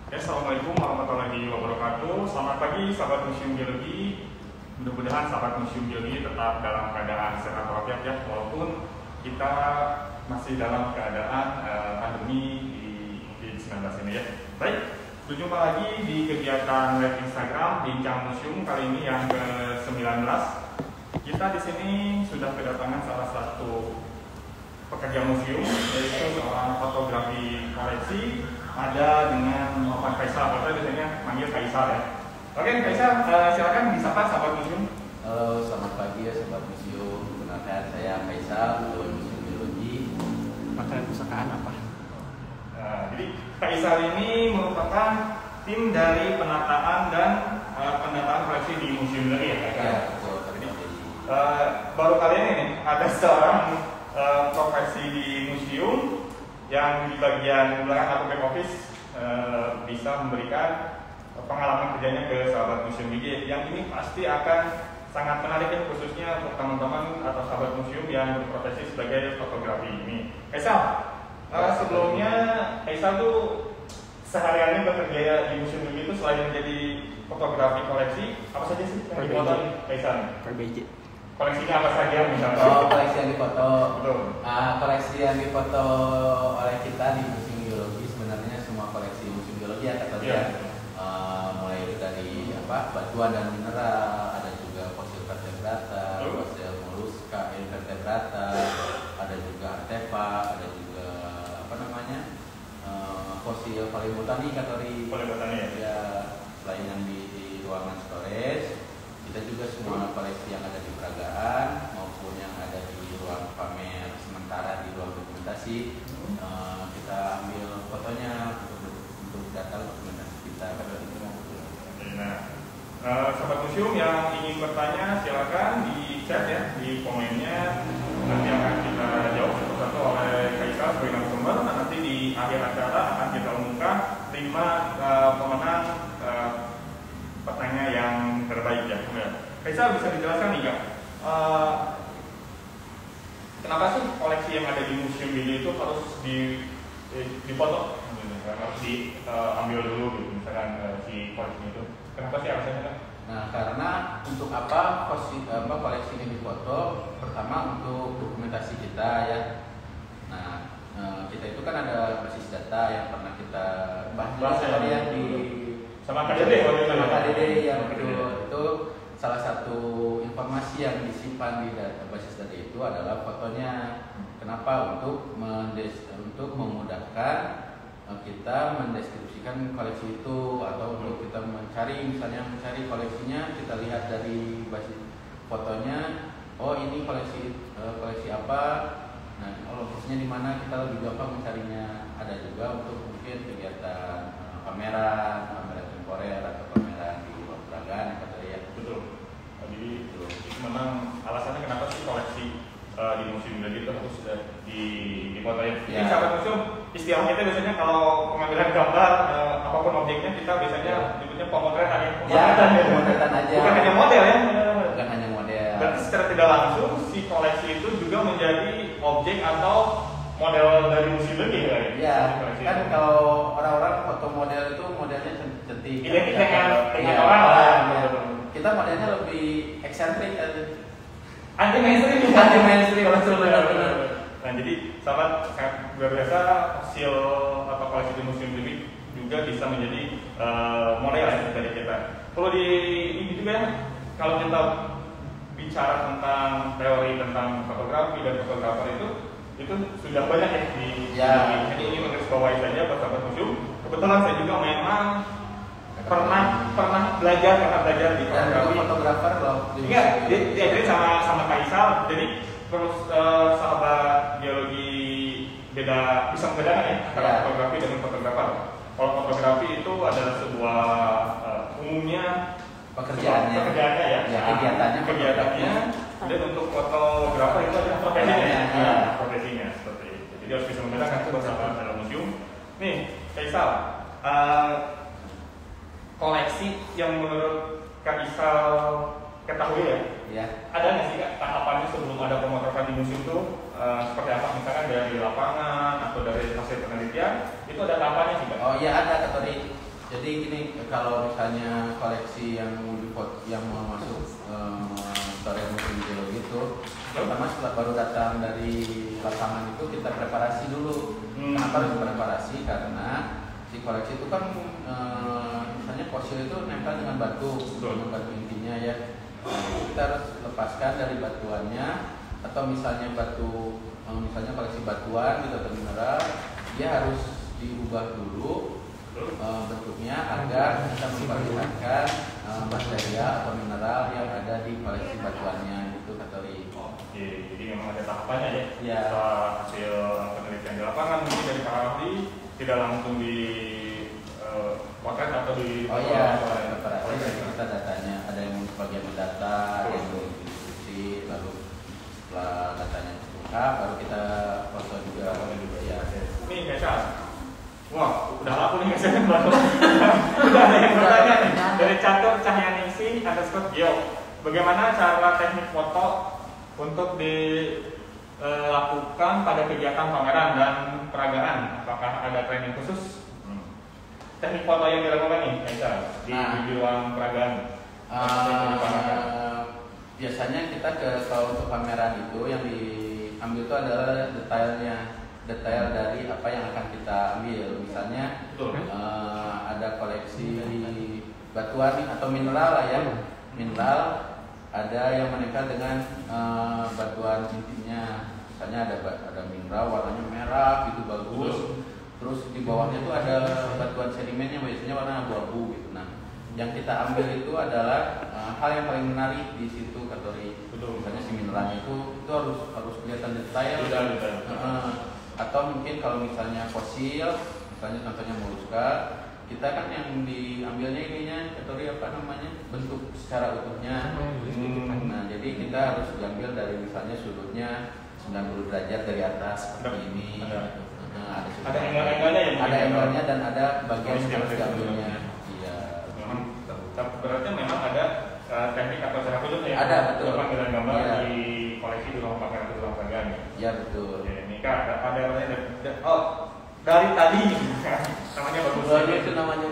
Ya, Assalamualaikum warahmatullahi wabarakatuh. Selamat pagi sahabat Museum Geologi. Mudah-mudahan sahabat Museum Geologi tetap dalam keadaan sehat walafiat ya, walaupun kita masih dalam keadaan pandemi di COVID-19 ini ya. Baik, berjumpa lagi di kegiatan live Instagram Bincang Museum kali ini yang ke-19. Kita di sini sudah kedatangan salah satu pekerja museum, yaitu seorang fotografi koleksi. Ada dengan Bapak Kaisar, atau biasanya manggil Kaisar ya. Oke, Kaisar, silakan disapa sahabat museum. Halo, selamat pagi ya sahabat museum. Perkenalkan saya Kaisar, Ketua Museum Geologi. Pakaian pusakaan apa? Jadi Kaisar ini merupakan tim dari penataan dan pendataan koleksi di museum lagi ya, Kaisar. Ya, betul. Jadi baru kali ini ada seorang profesi di museum yang di bagian belakang atau back office bisa memberikan pengalaman kerjanya ke sahabat museum GG yang ini pasti akan sangat menarik ya, khususnya untuk teman-teman atau sahabat museum yang berprofesi sebagai fotografi ini. Kaisal, sebelumnya Kaisal tuh sehari-hari bekerja di museum GG itu selain menjadi fotografi koleksi, apa saja sih yang difoto Kaisal? PBJ. Koleksinya apa saja misalnya? Oh, koleksi yang difoto. Betul. Koleksi yang difoto oleh kita di Museum Geologi sebenarnya semua koleksi Museum Geologi ya katanya. Mulai dari batuan dan mineral, ada juga fosil vertebrata, fosil moluska, invertebrata, ada juga artefak, ada juga fosil paleobotani kategori. Paleobotani ya. Selain yang di ruangan storage, kita juga semua koleksi yang ada di peragaan maupun yang ada di ruang pamer sementara di ruang dokumentasi, kita ambil fotonya untuk data dokumentasi kita. Nah, sahabat museum yang ingin bertanya silakan di chat ya, di komennya, nanti akan kita jawab satu-satu oleh Kaisar sebagai narasumber. Nanti di akhir acara akan kita umumkan 5 pemenang petanya yang terbaik ya. Kaisar bisa dijelaskan nih Kak, kenapa sih koleksi yang ada di museum ini itu harus difoto, harus diambil dulu gitu, misalkan si koleksi itu. Kenapa sih alasannya Kak? Nah, karena untuk apa koleksi ini difoto? Pertama untuk dokumentasi kita ya. Nah, kita itu kan ada basis data yang pernah kita bahas ya di sama KDD yang itu salah satu informasi yang disimpan di basis data itu adalah fotonya. Kenapa? Untuk memudahkan kita mendeskripsikan koleksi itu, atau untuk kita mencari koleksinya, kita lihat dari basis fotonya. Oh, ini koleksi apa? Nah, lokasinya di mana, kita lebih gampang mencarinya. Ada juga untuk mungkin kegiatan pameran temporer atau pameran di luar peragaan atau ya. Betul. Jadi itu memang alasannya kenapa sih koleksi di museum Geologi itu harus difoto ya. Jadi sahabat museum, istilah kita biasanya kalau pengambilan gambar apapun objeknya kita biasanya nyebutnya pemotretan ya. Pemotretan aja. Bukan hanya model ya. Bukan hanya model. Berarti secara tidak langsung si koleksi itu juga menjadi objek atau model dari museum Geologi ya. Iya. Kan kalau orang-orang foto model itu modelnya cantik. Identik dengan orang lah. Kita modelnya lebih eksentrik aja. Anti mainstream, benar-benar. Nah, jadi sahabat sangat luar biasa, hasil atau koleksi di museum ini juga bisa menjadi model dari kita. Perlu ini juga ya, kalau kita bicara tentang teori tentang fotografi dan fotografer itu sudah banyak ya di. Jadi ini menggarisbawahi saja buat sahabat museum. Kebetulan saya juga memang pernah belajar di fotografer loh. Iya, jadi sama Kaisal. Jadi terus sahabat geologi bisa membedakan ya antara fotografi dengan fotografer. Kalau fotografi itu adalah sebuah umumnya pekerjaannya ya, kegiatannya. Dan untuk fotografer itu adalah profesinya seperti itu. Jadi harus bisa membedakan itu sahabat dalam museum. Nih, Kaisal. Koleksi yang menurut Kak Isal ketahui ya, ada nggak sih Kak tahapannya sebelum ada pemotretan di museum itu seperti apa? Misalkan dari lapangan atau dari hasil penelitian itu ada tahapannya sih Kak? Oh iya, ada kategori Jadi gini, kalau misalnya koleksi yang mau masuk Storia Museum Geologi itu, pertama setelah baru datang dari lapangan itu kita preparasi dulu. Kenapa harus preparasi? Karena si koleksi itu kan misalnya fosil itu nempel dengan batu, dengan batu intinya ya. Kita harus lepaskan dari batuannya, atau misalnya misalnya koleksi batuan gitu atau mineral, dia harus diubah dulu bentuknya agar bisa memperlihatkan material atau mineral yang ada di koleksi batuannya gitu, kata Ri. Oke, jadi memang ada tahapannya ya. Ya. Setelah hasil penelitian di lapangan mungkin dari Pak Ahli tidak langsung di potret atau di preparasi kita datanya ada yang bagian mendata, ada yang diskusi, lalu setelah datanya lengkap baru kita foto juga ya. Nih Kaisar, wah udah laku nih Kaisar baru. Udah ada yang bertanya nih dari Catur Cahyaningsih _Geo. Bagaimana cara teknik foto untuk dilakukan pada kegiatan pameran dan peragaan? Apakah ada training khusus? Teknik foto yang dilakukan nih Kaisar di ruang peragaan. Biasanya kita kalau untuk pameran itu yang diambil itu adalah detail dari apa yang akan kita ambil. Misalnya ada koleksi batuan atau mineral lah ya. Mineral ada yang menempel dengan batuan intinya. Misalnya ada mineral warnanya merah itu bagus. Terus di bawahnya itu ada batuan sedimennya biasanya warna abu-abu gitu. Nah, yang kita ambil itu adalah hal yang paling menarik di situ, kata Ri. Misalnya si mineralnya itu harus kelihatan detail. Atau mungkin kalau misalnya fosil, misalnya contohnya moluska, kita kan yang diambilnya ininya, kata Ri, apa namanya, bentuk secara utuhnya. Nah, jadi kita harus diambil dari misalnya sudutnya 90 derajat dari atas seperti ini. Ada angle-angle-nya ya? Ada angle-nya dan ada bagian yang harus diambilnya. Iya. Berarti memang ada teknik atau cara khusus ya? Ada, betul. Panggilan gambar di koleksi di ruang pameran atau ruang peragaan. Iya betul. Oke, ini Kak, ada dari tadi namanya bagus. Itu namanya.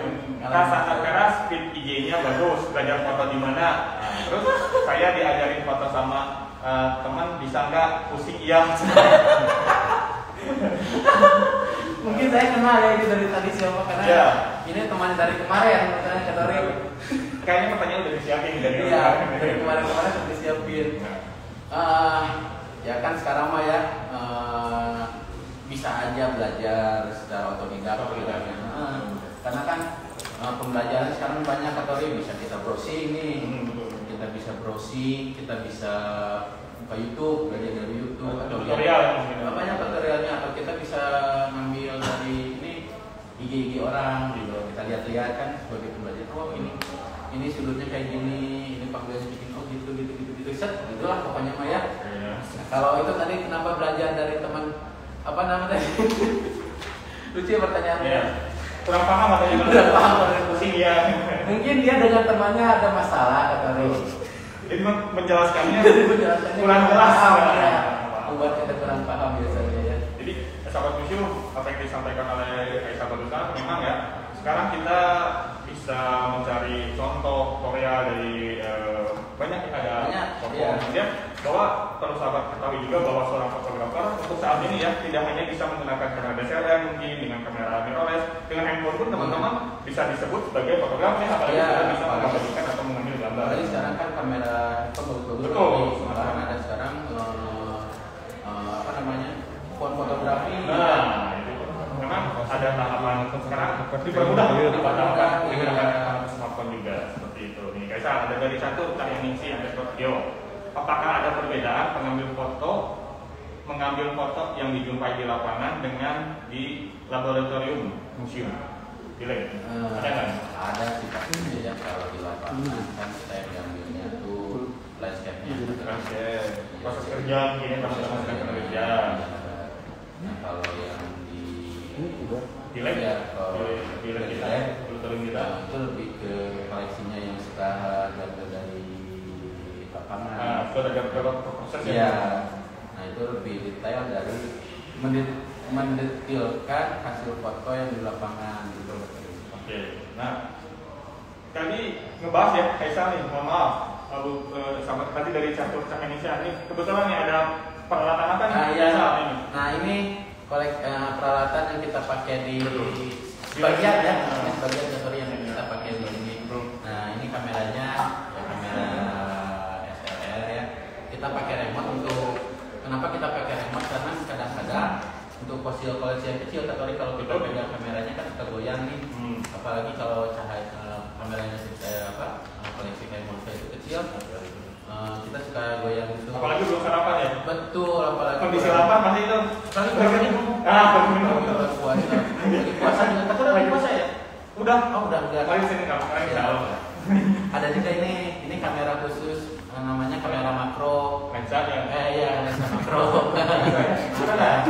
Kak sangat keras, feed IG-nya bagus, belajar foto di mana. Terus saya diajarin foto sama teman, bisa nggak pusing iya. Mungkin saya kenal ya itu dari tadi siapa karena ini teman dari kemarin misalnya kata Ri. Kayaknya pertanyaan udah disiapin dari kemarin sudah disiapin. Ya kan sekarang mah ya bisa aja belajar secara otodidak. Karena kan pembelajaran sekarang banyak, kata Ri, bisa kita browsing nih. Kita bisa browsing, kita bisa buka YouTube, belajar dari YouTube atau tutorial banyak tutorialnya, atau kita bisa ngambil dari ini IG orang gitu. Kita lihat-lihat kan sebagai pembelajar, oh ini sudutnya kayak gini, ini panggilannya bikin gitu set gitulah pokoknya mah ya. Kalau itu tadi kenapa belajar dari teman apa namanya lucu ya pertanyaannya. Kurang paham atau gimana? Kurang paham pusing ya. Mungkin dia dengan temannya ada masalah, kata Ri. Jadi menjelaskannya kurang jelas ya. Membuat kita kurang paham biasanya ya. Jadi sahabat museum, apa yang disampaikan oleh Kaisar barusan memang ya, sekarang kita bisa mencari contoh Korea dari banyak toko. Kemudian bahwa perlu sahabat ketahui juga bahwa seorang fotografer untuk saat ini ya tidak hanya bisa menggunakan kamera DSLR, mungkin dengan kamera mirrorless, dengan handphone pun teman-teman bisa disebut sebagai fotografer, apalagi kita bisa mengabadikan atau mengambil gambar. Jadi sekarang kan kamera bagus-bagus. Malahan ada sekarang apa namanya phone fotografi. Nah, itu memang ada tahapan sekarang dipermudah tahapan menggunakan smartphone juga seperti itu. Nih Kaisar, ada dari Catur Cahyaningsih _Geo. Apakah ada perbedaan mengambil foto yang dijumpai di lapangan dengan di laboratorium museum? Ada nggak? Ada sih pastinya ya, kalau di lapangan kan saya ambilnya tuh landscape-nya. Proses kerja mungkin proses kerja. Nah kalau yang di lab ya, di lab kita, laboratorium kita itu lebih ke koleksinya yang suka diambil dari lapangan. Itu ada beberapa proses ya. Nah itu lebih detail dari mendetilkan hasil foto yang di lapangan gitu. Oke. Nah, tadi ngebahas ya Kaisar nih, mohon maaf. Lalu sama tadi dari Catur Cak Indonesia ini kebetulan nih ada peralatan apa nih? Iya. Ini. Nah ini peralatan yang kita pakai di bagian ya, bagian sorry yang kita pakai di sini. Nah ini kameranya, ya, kamera SLR ya. Kita pakai remote untuk, kenapa kita pakai remote? Karena kadang-kadang untuk fosil koleksi yang kecil, tapi kalau kita pegang kameranya kan suka goyang nih. Apalagi kalau cahaya kameranya koleksi kayak Molska itu kecil, kita suka goyang gitu. Apalagi belum sarapan ya? Betul, apalagi kondisi lapar pasti itu. Kali minum. Lagi puasa. Lagi puasa juga. Tapi udah lagi puasa ya? Udah. Oh udah. Mari sini kamu sekarang Ya. Ada juga ini kamera khusus, namanya kamera makro. Lensa ya? Iya, lensa makro. Mana?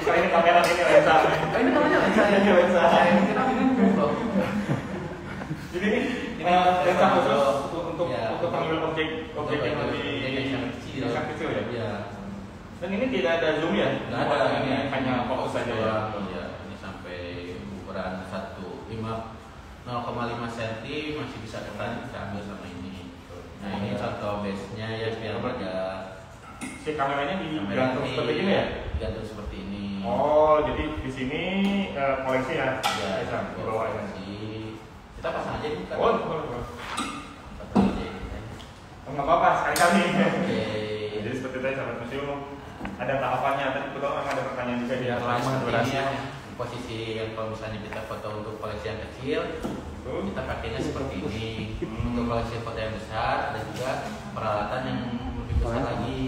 Sekarang ini kamera ini lensa. Ini namanya lensa ya? Ini lensa. Ini makro. Jadi ini lensa khusus untuk mengambil objek yang lebih kecil ya? Iya. Dan ini tidak ada zoom ya? Nggak ada, ini hanya fokus saja ya? Iya, ini sampai ukuran 0,5 cm masih bisa kita ambil sama ini. Nah ini contoh base-nya ya, biar ada si kameranya digantung seperti ini ya? Digantung seperti ini. Oh, jadi di sini koleksi ya? Ya, di bawah ya? Kita pasang aja nih kan. Oh, boleh. Pasang aja. Nggak apa-apa, sekali-kali. Oke. Jadi seperti tadi sahabat museum, ada tahapannya. Tadi kebetulan memang ada pertanyaan juga di Lama durasi. ya. Posisi yang kalau misalnya kita foto untuk koleksi yang kecil, kita pakainya seperti ini. Untuk koleksi foto yang besar, ada juga peralatan yang lebih besar lagi.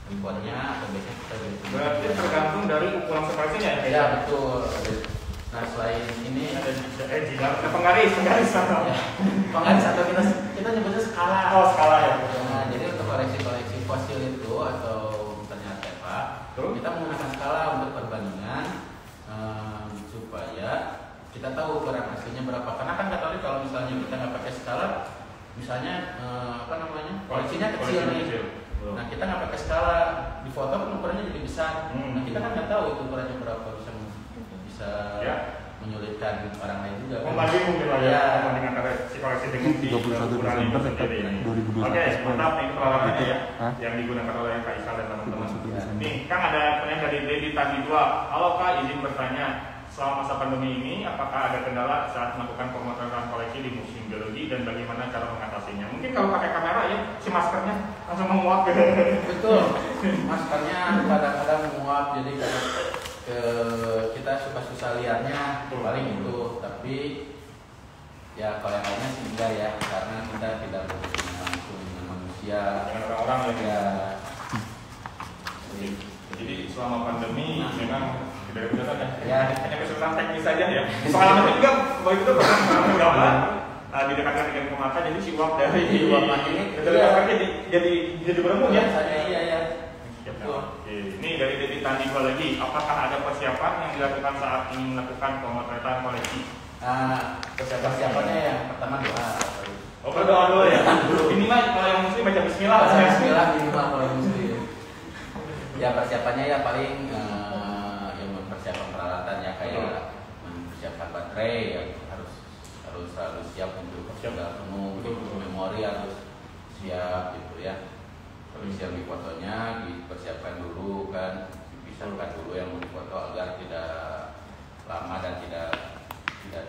Tripodnya atau biasanya kita Berarti tergantung dari ukuran separasinya ya? Ya betul. Nah selain ini ada jinar, penggaris ya. penggaris atau kita nyebutnya skala. Oh, skala ya. Nah jadi untuk koleksi fosil itu atau misalnya artefak, kita menggunakan skala untuk perbandingan supaya kita tahu ukuran aslinya berapa. Karena kan nggak tahu kalau misalnya kita nggak pakai skala, misalnya koleksinya kecil nih. Nah kita nggak pakai skala, di foto kan ukurannya jadi besar. Nah kita kan nggak tahu itu ukurannya berapa, bisa ya. menyulitkan orang lain juga. Membanding mungkin lah ya, Ya. membanding antara si koleksi dengan si 31 ukuran itu Desember sendiri. 2021. Oke, mantap ini peralatannya ya, Hah? yang digunakan oleh Kak Isal dan teman-teman. 31 Desember. Nih, Kang ada pertanyaan dari Dedi Tandi 2. Halo Kak, izin bertanya. Selama masa pandemi ini, apakah ada kendala saat melakukan pemotretan koleksi di Museum Geologi dan bagaimana cara mengatasinya? Mungkin kalau pakai kamera ya, si maskernya langsung menguap. Betul. Maskernya kadang-kadang menguap, jadi kita susah lihatnya paling itu. Tapi ya kalau yang lainnya sih enggak ya, karena kita tidak berhubungan langsung dengan manusia, Dengan orang-orang ya. Ya. Jadi selama pandemi memang tidak ada kesulitan Ya. Hanya kesulitan teknis saja ya. Pengalaman juga waktu itu pernah mengalami gambar didekatkan dengan ke mata, jadi si uap dari Uap ini jadi berembun ya. Iya ya. Oke. Ini dari Dedi Tandi lagi. Apakah ada persiapan yang dilakukan saat ingin melakukan pemotretan koleksi? Persiapannya yang pertama doa. Oh, berdoa dulu ya. Minimal kalau yang muslim baca Bismillah. Bismillah minimal kalau muslim. Ya persiapannya ya paling yang mempersiapkan peralatan ya kayak mempersiapkan baterai ya harus selalu siap untuk sudah penuh, memori harus siap gitu ya. Kondisi yang difotonya dipersiapkan dulu kan, dipisahkan dulu yang mau difoto agar tidak lama dan tidak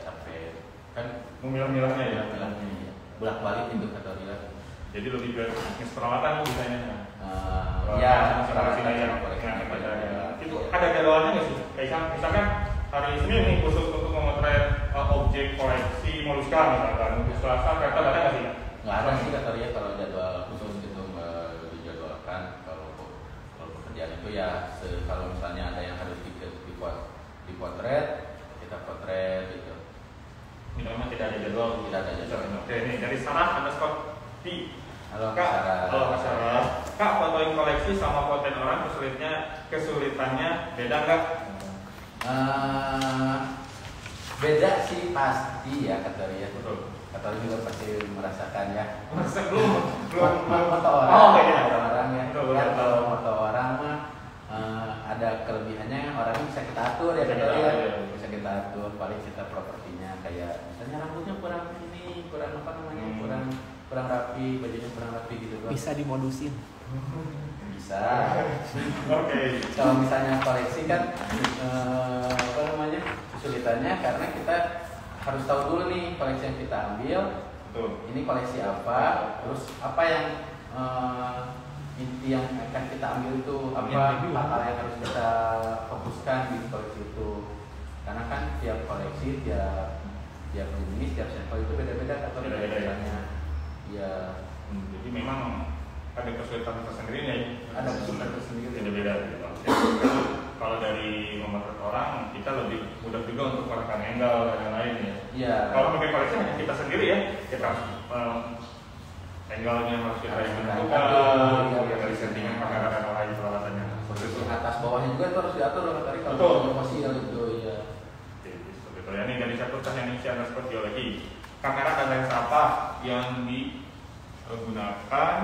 capek kan. Memilah-milahnya ya. Bolak-balik itu kata dia. Jadi lebih ke teknis peralatan misalnya. Ya, peralatan yang itu ada jadwalnya nggak sih? Kayak misalkan hari Senin nih khusus untuk memotret objek koleksi moluska misalkan. Untuk Selasa ternyata ada nggak sih? Nggak ada sih kata dia kalau jadwal khusus itu dijadwalkan. Kalau pekerjaan itu ya kalau misalnya ada yang harus dipotret, kita potret gitu. Memang tidak ada jadwal. Tidak ada jadwal. Oke, ini dari Sarah_P. Halo Kak, Sarah. halo Kak Sarah. Kak, fotoin koleksi sama fotoin orang kesulitannya beda nggak? Beda sih pasti ya kata dia. Betul. Kata dia juga pasti merasakan ya. Belum Foto orang. Oh, iya. Orang ya. Betul, Ya betul. kalau foto orang mah ada kelebihannya, orangnya bisa kita atur ya Bisa kata kita dia. atur, ya. Bisa kita atur, paling kita propertinya kayak misalnya rambutnya kurang ini, kurang apa namanya, kurang rapi, bajunya kurang rapi gitu kan. Bisa dimodusin. Bisa. Oke. Kalau misalnya koleksi kan apa namanya, kesulitannya karena kita harus tahu dulu nih koleksi yang kita ambil. Betul. Ini koleksi apa, terus apa yang inti yang akan kita ambil itu apa hal yang harus kita fokuskan di koleksi itu. Karena kan tiap koleksi, tiap jenis, tiap sampel itu beda-beda atau Beda-beda, ya. misalnya ya. Jadi memang ada kesulitan tersendiri ya. Ada kesulitan tersendiri. Beda-beda gitu. Kalau dari memotret orang, kita lebih mudah juga untuk melakukan angle dan lain-lain ya. Iya. Kalau pakai koleksi hanya kita sendiri ya, kita harus angle-nya harus kita yang menentukan, kemudian dari settingan kamera dan lain peralatannya. Posisi atas bawahnya juga itu harus diatur loh tadi Betul. kalau fosil itu ya. Oke, betul ya. Ini dari satu teknik underscore geologi. Kamera dan lensa apa yang digunakan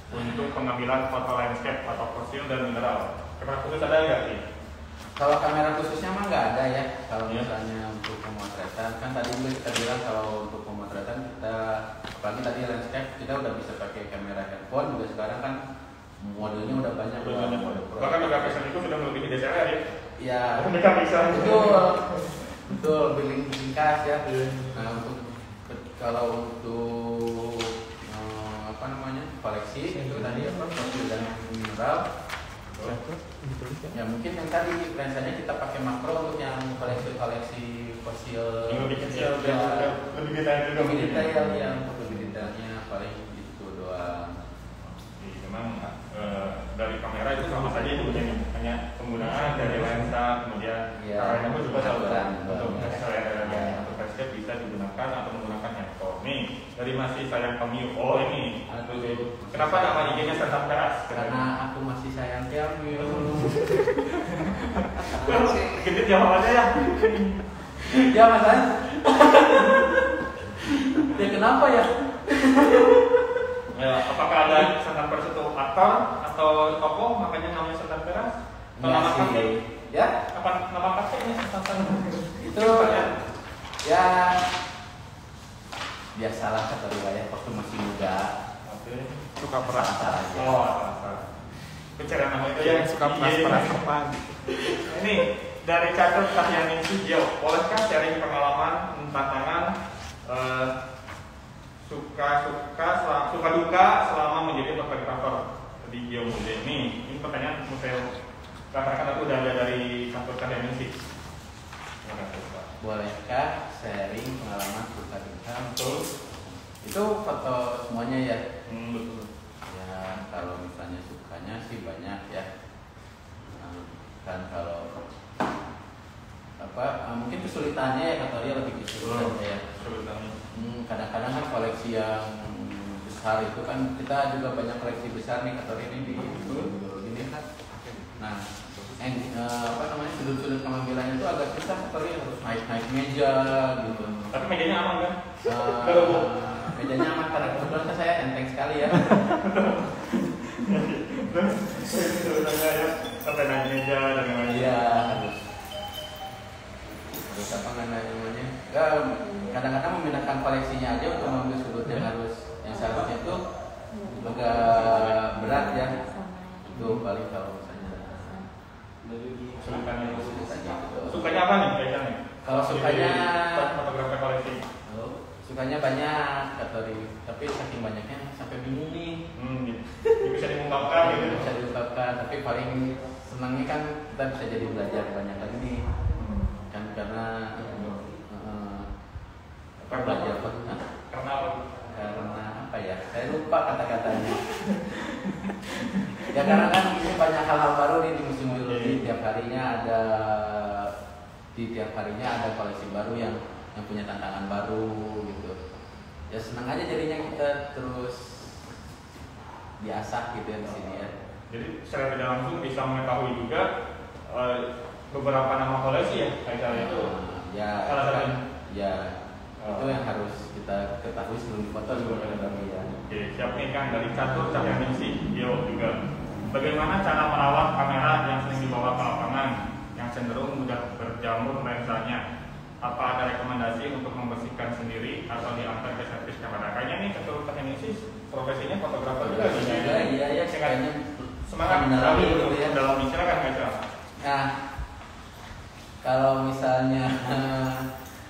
untuk pengambilan foto landscape atau fosil dan mineral? Kamera khusus ada nggak sih? Kalau kamera khususnya mah nggak ada ya. Kalau Iya. misalnya untuk pemotretan, kan tadi juga kita bilang kalau untuk pemotretan kita, apalagi tadi landscape kita udah bisa pakai kamera handphone, juga sekarang kan modelnya udah banyak. Udah banyak. Bahkan juga pesan itu sudah melebihi DSLR ya. Ya. Mereka bisa. Betul, billing ringkas ya. Nah kalau untuk apa namanya koleksi itu tadi apa fosil dan mineral. Ya mungkin yang tadi lensanya kita pakai makro untuk yang koleksi fosil Yang lebih kecil, ya, lebih detail juga. lebih detail yang lebih detailnya paling itu doang. Jadi memang dari kamera itu sama saja itu hanya penggunaan dari lensa, kemudian Ya, kameranya pun juga sama pengaturan. untuk SLR Ya. untuk landscape bisa digunakan atau menggunakan handphone. Nih dari masih sayang Kamyu. Oh ini. Kenapa nama IG-nya Santap Teras? Karena aku masih sayang Kamyu. Gede jawabannya ya. Ya masalahnya. Ya kenapa ya? Ya, apakah ada Santap Teras itu aktor atau tokoh makanya namanya Santap Teras? Kalau nama kakek? Ya, Apa nama kakeknya Santap Teras? itu ya biasalah kata riwayat waktu masih muda. Oke. Suka peras. Asal aja. Oh, asal. Pencarian nama itu ya. Suka peras-peras apa gitu. Ini dari Catur Cahyaning Sujio. Bolehkah sharing pengalaman tantangan suka duka selama menjadi fotografer di Geomude ini pertanyaan museum katakan aku udah ada dari Catur Cahyaning sih. Bolehkah sharing pengalaman suka duka? Betul. Itu foto semuanya ya. Betul. Ya kalau misalnya sukanya sih banyak ya. Kan kalau apa mungkin kesulitannya ya kata dia lebih kesulitan ya. Kesulitannya. Kadang-kadang kan koleksi yang besar itu kan kita juga banyak koleksi besar nih kata ini di ini kan. Nah, apa namanya sudut-sudut pengambilannya itu agak susah kata dia harus naik meja gitu. Tapi mejanya aman kan? Mejanya aman karena kebetulan kan saya enteng sekali ya. Kesulitannya ya sampai naik meja dan lain-lain. Iya harus apa namanya? Ya, kadang-kadang memindahkan koleksinya aja untuk mengambil sudut yang seharusnya itu agak berat ya. Itu paling kalau misalnya Kesulitannya itu. susahnya gitu. Sukanya apa nih kayaknya? Kalau sukanya fotografer koleksi. Sukanya banyak tapi saking banyaknya sampai bingung nih. Gitu. Bisa diungkapkan gitu. Bisa diungkapkan, tapi paling senangnya kan kita bisa jadi belajar banyak lagi nih. Kan karena belajar Karena apa? karena apa ya? Saya lupa kata-katanya. Ya karena kan ini banyak hal-hal baru nih di museum geologi. Tiap harinya ada koleksi baru yang punya tantangan baru gitu. Ya senang aja jadinya kita terus diasah gitu ya di sini ya. Jadi secara tidak langsung bisa mengetahui juga beberapa nama koleksi ya kayak itu. Ya Salah itu kan, satunya. ya itu yang harus kita ketahui sebelum difoto sebelum ya. Oke, siap nih kan dari Catur Cahyaningsih Yo juga. Bagaimana cara merawat kamera yang sering dibawa ke lapangan, yang yang cenderung mudah berjamur lensanya. Apa ada rekomendasi untuk membersihkan sendiri atau diantar ke servis kamera? Kayaknya nih ketua teknisi profesinya fotografer juga. Iya, kayaknya semangat mendalami untuk gitu ya. mendalami, silakan aja. Nah, kalau misalnya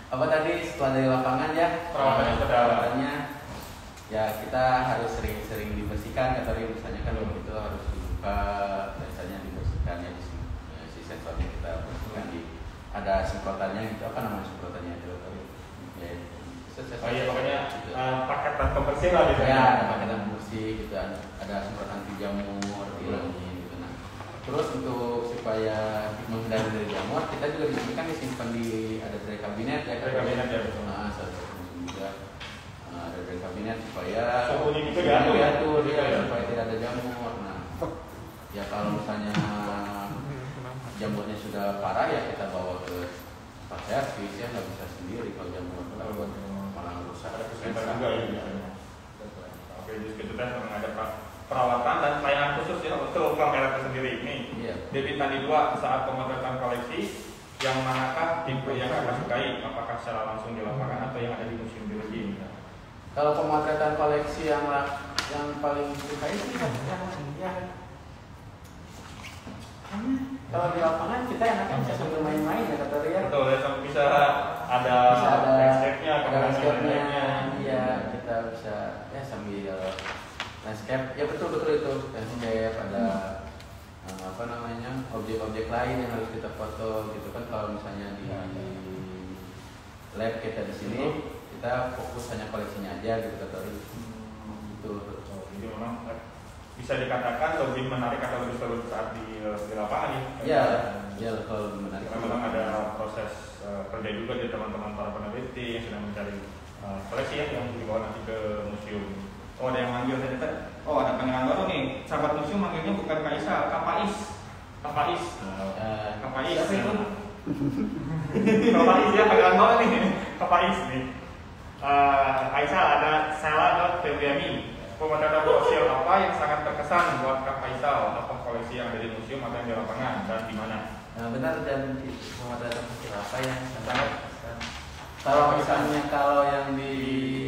apa tadi setelah dari lapangan ya perawatannya ya kita harus sering-sering dibersihkan. Kata Ri, misalnya kan itu harus dibuka, biasanya dibersihkan ya si sensornya kita bersihkan ada semprotannya gitu, apa namanya semprotannya itu ya. Oh iya, pokoknya paketan pembersih lah gitu ya, ada paketan pembersih gitu, ada semprotan anti jamur hilangin gitu. Nah, terus untuk supaya menghindari dari jamur, kita juga di sini kan disimpan di ada tray kabinet ya. Tray kabinet ya, betul. Nah, salah satu juga ada tray kabinet supaya suhunya itu diatur ya, supaya tidak ada jamur. Nah, ya kalau misalnya jamurnya sudah parah ya kita bawa ke tempat servis ya, nggak bisa sendiri kalau jamur malah rusak. Ada kesempatan juga ya biasanya. Oke, jadi itu kan memang ada perawatan dan pelayanan khusus ya untuk kamera itu sendiri. Ini di bintang 2 saat pemotretan koleksi, yang manakah tipe yang akan sukai? Apakah secara langsung di lapangan atau yang ada di museum biologi? Kalau pemotretan koleksi yang paling disukai sih ya. Kalau di lapangan kita enaknya bisa sambil main-main ya kata Ria. Betul, ya, bisa ada landscape-nya, iya kita bisa ya sambil landscape, ya betul itu landscape, ada apa namanya objek-objek lain yang harus kita foto gitu kan. Kalau misalnya di lab kita di sini kita fokus hanya koleksinya aja gitu kata Ria. Itu jadi memang bisa dikatakan lebih menarik atau lebih seru saat di lapangan ya. Iya, kalau lebih menarik. Karena memang ada proses kerja juga dari teman-teman para peneliti yang sedang mencari koleksi yang dibawa nanti ke museum. Oh, ada yang manggil ternyata. Oh, ada pengenalan baru nih. Sahabat museum manggilnya bukan Kaisal, Kapais. Kapais. Siapa itu? Kapais ya, pengenalan baru nih. Kapais nih. Kaisal ada Sela Febriani. Pemotretan sosial apa yang sangat terkesan buat Kak Faisal? Apa koleksi yang ada di museum atau yang di lapangan dan di mana? Nah, benar, dan pemotretan sosial apa yang sangat terkesan? Kalau yang di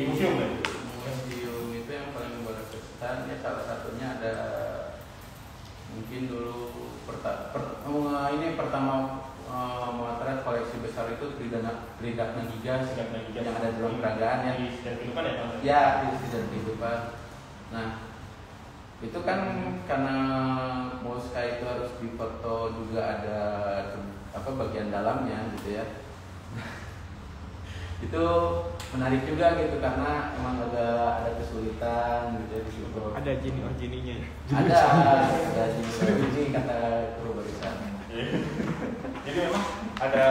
museum ya? Museum itu yang paling berkesan ya salah satunya ada mungkin dulu pertama memotret koleksi besar itu Tridakna Gigas yang ada di ruang peragaan ya. Di Sejarah Kehidupan ya? Ya, di Sejarah Kehidupan. Nah, itu kan karena Moska itu harus difoto juga ada bagian dalamnya gitu ya. Itu menarik juga gitu karena emang ada kesulitan gitu ya di situ. Ada jininya. Ada jini kata kru barisan. Jadi memang ada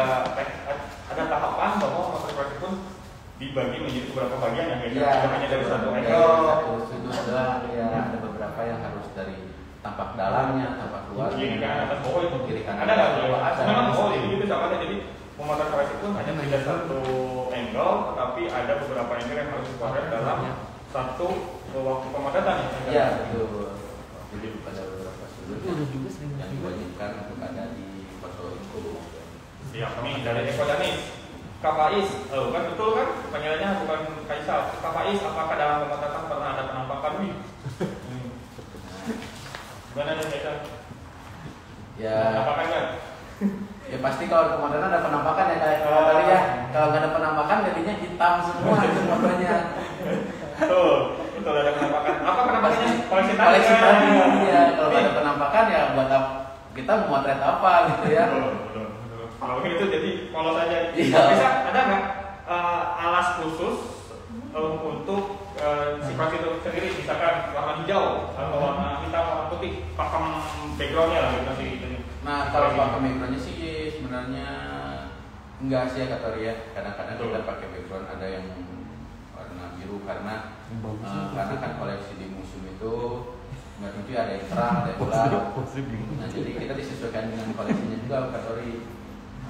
tahapan bahwa motret pun dibagi menjadi beberapa bagian yang tidak hanya dari satu angle. Sudut doang ya, ada beberapa yang harus dari tampak dalamnya, tampak luarnya. Kiri kanan atas bawah itu. Kiri kanan Ada nggak? ada. Memang jadi itu sama ada. Jadi pemotret koleksi pun hanya tidak satu angle, tetapi ada beberapa angle yang harus dipotret dalam satu waktu pemotretan. Iya betul. Jadi pada beberapa sudut yang diwajibkan untuk ada di foto itu. Siap, nih dari Eko Danis. Kak Faiz, kan betul kan? Panggilannya bukan Kaisal. Kak Faiz, apakah dalam pemotretan pernah ada penampakan wih? Gimana nih Kaisal? Ya. Penampakan kan? Ya pasti kalau pemotretan ada penampakan ya kayak tadi ya. Kalau nggak ada penampakan jadinya hitam semua itu fotonya. Betul ada penampakan. Apa penampakannya? Koleksi tadi. Iya, kalau nggak ada penampakan ya buat kita memotret apa gitu ya. Betul. Kalau itu jadi polos saja. Iya. Bisa ada nggak alas khusus untuk sifat itu sendiri, misalkan warna hijau atau warna hitam, warna putih, pakem backgroundnya lah gitu sih. Nah kalau pakem backgroundnya sih sebenarnya enggak sih ya kata Ria. Kadang-kadang kita pakai background ada yang warna biru karena kan koleksi di museum itu nggak tentu ada yang terang, ada yang gelap. Nah jadi kita disesuaikan dengan koleksinya juga kata Ria.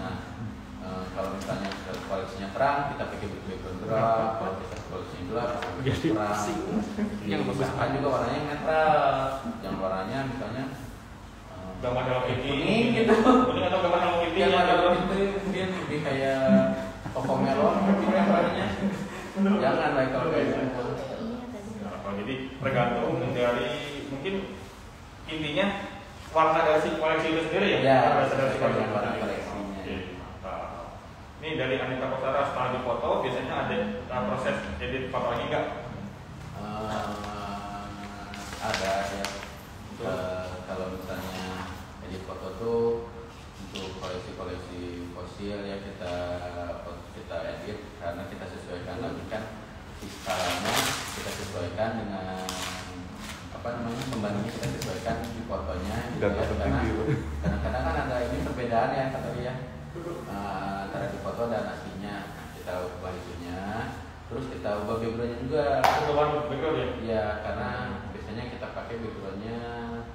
Nah, kalau misalnya koleksinya terang, kita pakai background gelap. Kalau kita koleksinya gelap, pakai terang. Yang usahakan juga warnanya netral. Yang warnanya misalnya gambar Hello Kitty kuning gitu. Kuning atau gambar Hello Kitty Yang ya, warna gitu. itu mungkin lebih kayak Cocomelon mungkin gambarnya. Jangan lah kalau kayak gitu. Nah, jadi tergantung dari mungkin intinya warna dari si koleksi itu sendiri ya. Ya, dari sesuai dengan koleksi warna itu. koleksinya. Oke, mantap. Ini dari Anita Kosara setelah dipoto biasanya ada proses edit foto lagi nggak? Ada ya. Kalau misalnya edit foto tuh untuk koleksi-koleksi fosil ya kita edit karena kita sesuaikan lagi kan skalanya kita sesuaikan dengan pembandingnya kita sesuaikan di fotonya gitu ya, karena kadang-kadang kan ada ini perbedaan ya kata dia antara di foto dan aslinya. Kita ubah itunya, terus kita ubah backgroundnya juga. Ubah background ya? Ya, karena biasanya kita pakai backgroundnya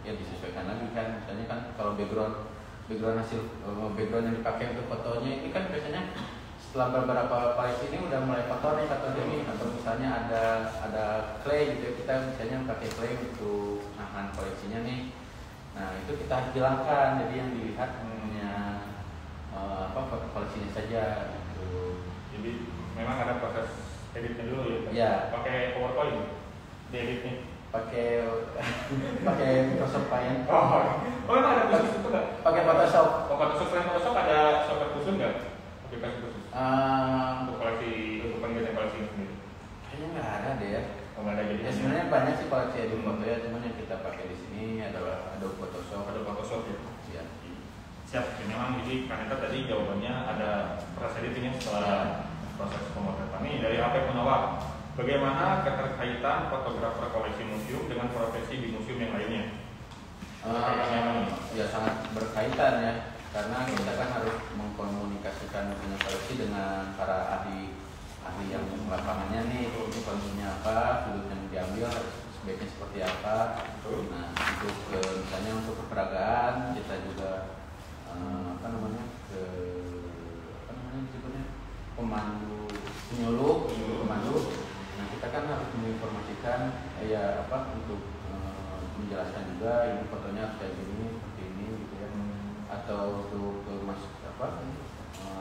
ya disesuaikan lagi kan. Misalnya kan kalau background yang dipakai untuk fotonya ini kan biasanya setelah beberapa koleksi ini udah mulai kotor nih, atau misalnya ada clay gitu ya, kita misalnya pakai clay untuk nahan koleksinya nih. Nah itu kita hilangkan, jadi yang dilihat hanya foto koleksinya saja gitu. Jadi memang ada proses editnya dulu ya? Ya. Pakai PowerPoint di editnya? Pakai Microsoft Paint. Oh emang ada khusus itu nggak? Pakai Photoshop. Photoshop selain Photoshop ada software khusus nggak? Aplikasi khusus? Untuk pengeditan koleksi ini sendiri? Kayaknya nggak ada deh ya. Oh, nggak ada jadi. Ya sebenarnya banyak sih koleksi edit foto ya, cuman yang kita pakai di sini adalah Adobe Photoshop. Ada Photoshop ya? Ya. Siap. Ya, memang jadi Kaneta tadi jawabannya ada proses editingnya setelah proses pemotretan. Nih dari AP Punawar, bagaimana keterkaitan fotografer koleksi museum dengan profesi di museum yang lainnya? Ya sangat berkaitan ya, karena kita kan harus mengkomunikasikan punya koleksi dengan para ahli yang lapangannya nih, ini kondisinya apa, sudut yang diambil sebaiknya seperti apa. Nah untuk misalnya untuk keperagaan kita juga disebutnya pemandu pemandu. Nah kita kan harus menginformasikan untuk menjelaskan juga ini fotonya harus kayak gini seperti ini gitu ya. Atau untuk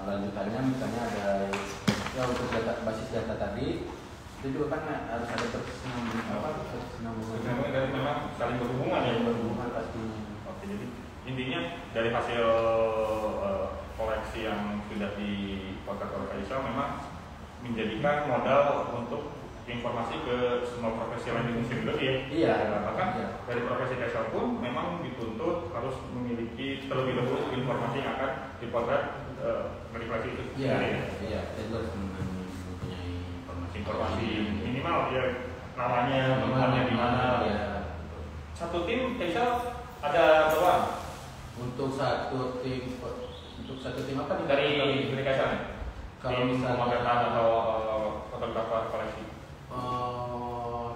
lanjutannya misalnya ada ya untuk basis data tadi itu juga kan harus ada tersinambungan Dan memang saling berhubungan ya? Berhubungan pastinya. Oke, jadi intinya dari hasil koleksi yang sudah dipotret oleh Kaisal memang menjadikan modal untuk informasi ke semua profesi lain di museum juga ya? Iya. Bahkan dari profesi Kaisal pun memang dituntut harus memiliki terlebih dahulu informasi yang akan dipotret dari koleksi itu. Iya. Kita juga harus mempunyai informasi minimal ya, namanya, tempatnya di mana. Ya. Satu tim Kaisal ada berapa? Untuk satu tim apa nih? Dari Kaisal nih? Kalau Tim misalnya pemotretan atau fotografer koleksi?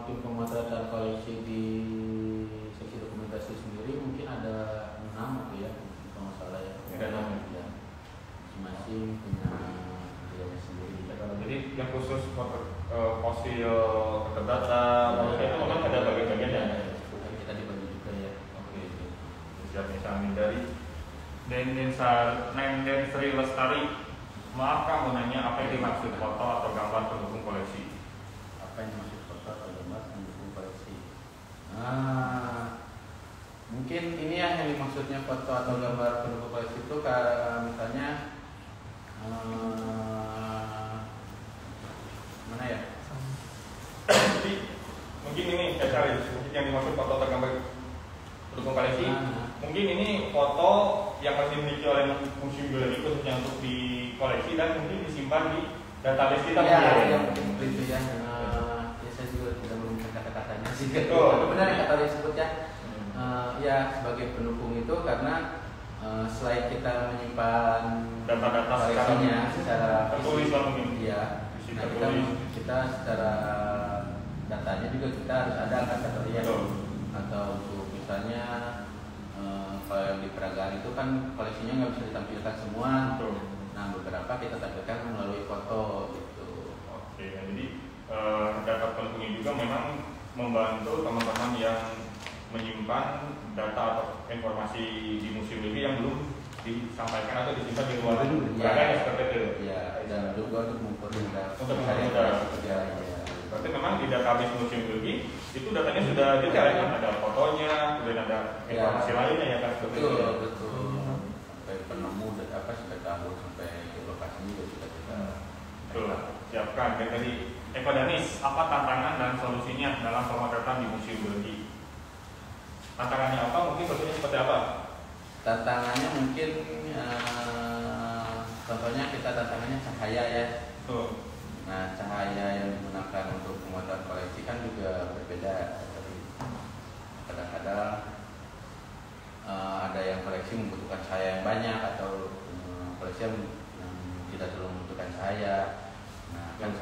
Tim pemotretan koleksi di seksi dokumentasi sendiri mungkin ada 6 ya, kalau nggak salah ya. Ada 6 ya. Masing-masing punya dianya sendiri. Jadi yang khusus fosil data, itu memang ada bagian-bagiannya. Kita dibagi juga ya. Oke. Siap misalnya dari Nenden Sri Lestari. Maaf Kak, mau nanya apa yang dimaksud foto atau gambar pendukung koleksi? Apa yang dimaksud foto atau gambar pendukung koleksi? Mungkin ini ya yang dimaksudnya foto atau gambar pendukung koleksi itu misalnya mana ya? Jadi mungkin ini saya cari mungkin yang dimaksud foto atau gambar pendukung koleksi. Mungkin ini foto yang masih dimiliki oleh museum geologi khususnya untuk di koleksi dan mungkin disimpan di database kita. Ya, mungkin seperti itu ya. Ya saya juga tidak menemukan kata-katanya sih. Benar yang kata dia sebut ya. Ya sebagai pendukung itu karena selain kita menyimpan data-data koleksinya secara tertulis lah mungkin. Iya. Nah kita secara datanya juga kita harus ada kategori atau untuk misalnya kalau yang di peragaan itu kan koleksinya nggak bisa ditampilkan semua. Nah beberapa kita tampilkan melalui foto gitu. Oke, jadi data pendukungnya juga memang membantu teman-teman yang menyimpan data atau informasi di museum ini yang belum disampaikan atau disimpan di luar negara seperti itu. Ya, dan juga untuk mempermudah kerja. Berarti memang di database museum biologi itu datanya sudah detail ya, ada fotonya, kemudian ada informasi lainnya ya kan seperti itu. Betul. Sampai penemu sampai tahun sampai ke lokasinya juga sudah kita siapkan. Dan tadi Eko Danis, apa tantangan dan solusinya dalam pemotretan di museum biologi? Tantangannya apa? Mungkin solusinya seperti apa? Tantangannya mungkin contohnya kita tantangannya cahaya ya. Nah, cahaya yang digunakan untuk pemotretan koleksi kan juga berbeda. Kadang-kadang ada yang koleksi membutuhkan cahaya yang banyak atau koleksi yang tidak terlalu membutuhkan cahaya. Nah, kan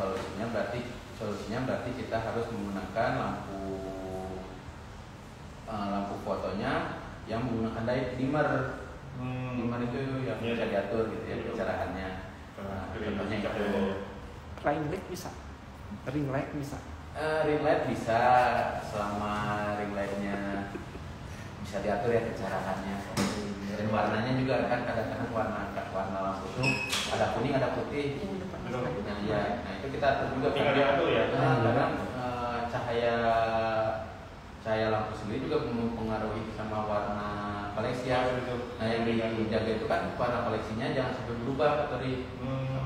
solusinya berarti kita harus menggunakan lampu fotonya yang menggunakan dimmer. Dimmer itu yang bisa diatur gitu ya kecerahannya. Contohnya itu. Ring light bisa. Ring light bisa. Ring light bisa selama ring lightnya bisa diatur ya kecerahannya. Dan warnanya juga kan kadang-kadang warna lampu itu ada kuning ada putih. Nah itu kita atur juga. Tinggal diatur ya. Kadang cahaya lampu sendiri juga mempengaruhi sama warna koleksi ya. Nah yang dijaga itu kan warna koleksinya jangan sampai berubah Tori.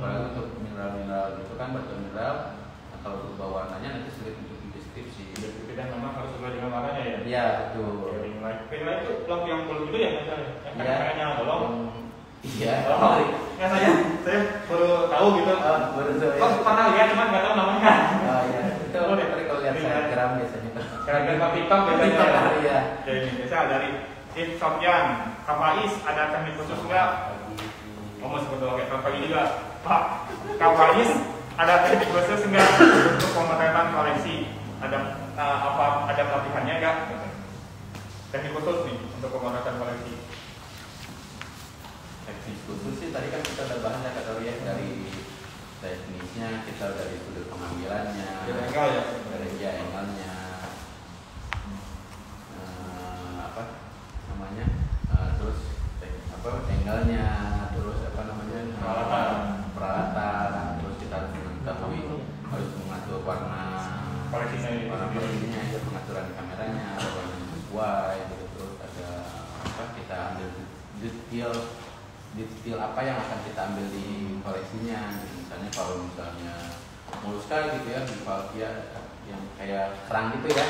Apalagi untuk mineral itu kan batu mineral. Kalau berubah warnanya nanti sulit untuk dideskripsi. Jadi kan memang harus sesuai dengan warnanya ya. Iya betul. Ring light itu lampu yang bolong itu ya misalnya. Yang kadang-kadang bolong. Iya. Ya saya baru tahu gitu. Pernah lihat cuman nggak tahu namanya. Oh iya. Itu kalau lihat Instagram biasanya tuh. Instagram TikTok biasanya. Iya. Ya ini biasa dari If Sofyan, Kak Faiz ada teknik khusus nggak? Ngomong seperti oke, Kak Faiz juga. Pak, Kak Faiz ada teknik khusus nggak untuk pemotretan koleksi? Ada pelatihannya nggak? Teknik khusus nih untuk pemotretan koleksi. Teknik khusus sih tadi kan kita udah bahas ya Kak ya dari teknisnya, kita dari sudut pengambilannya, dari angle-nya, terus angle-nya, terus peralatan, terus kita harus mengetahui harus mengatur warna koleksinya, pengaturan kameranya, warna sesuai, terus ada kita ambil detail apa yang akan kita ambil di koleksinya. Misalnya kalau moluska gitu ya, bivalvia yang kayak kerang gitu ya.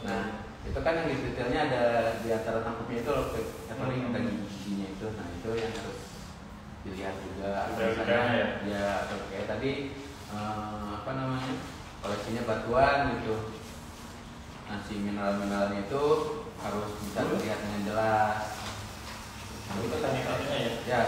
Nah itu kan yang detailnya ada di antara tangkupnya itu loh, catering dan giginya itu. Nah itu yang harus dilihat juga. Misalnya ya atau kayak tadi koleksinya batuan gitu. Nah si mineral-mineralnya itu harus bisa terlihat dengan jelas. Itu teknik-tekniknya ya? Ya,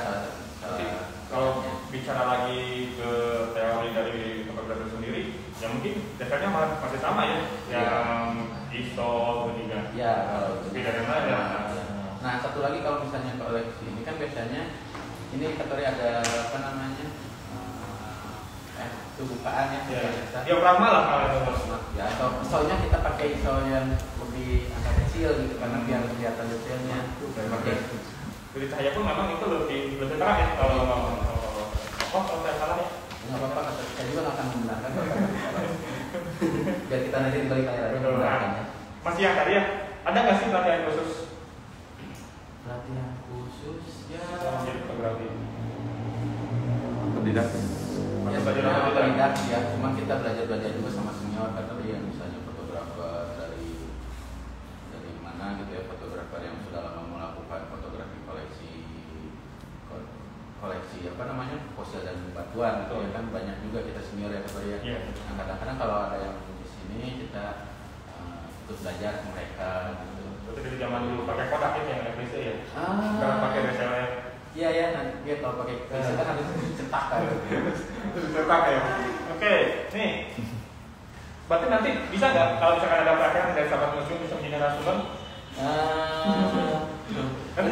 kalau bicara lagi ke teori dari fotografer sendiri, ya mungkin dasarnya masih sama ya, yang ISO ketiga. Ya, kalau tidak ada yang lain ya. Nah, satu lagi kalau misalnya koleksi ini kan biasanya ini kategori ada itu bukaan ya. Diorama lah kalau itu. Ya, ISO-nya kita pakai ISO yang lebih agak kecil gitu karena biar kelihatan detailnya. Jadi cahaya pun memang itu lebih terang ya kalau saya salah ya. Nggak apa-apa, saya juga nggak akan membenarkan. Biar kita nanti dibalik layar aja membenarkannya. Masih yang tadi ya, ada nggak sih pelatihan khusus? Pelatihan khusus ya. Menjadi fotografi. Tidak. Ya sebenarnya tidak ya, cuma kita belajar juga sama senior tadi yang misalnya fotografer dari mana gitu ya, fotografer yang sudah lama melakukan fotografi koleksi fosil dan batuan gitu ya kan, banyak juga kita senior ya Pak ya. Nah kadang-kadang kalau ada yang di sini kita ikut belajar mereka gitu. Berarti dari zaman dulu pakai Kodak ya yang FPC ya? Sekarang pakai DSLR. Iya ya, nanti ya kalau pakai FPC kan harus dicetak kan. Dicetak ya. Oke, nih. Berarti nanti bisa nggak kalau misalkan ada pelatihan dari sahabat museum bisa menjadi narasumber? Nanti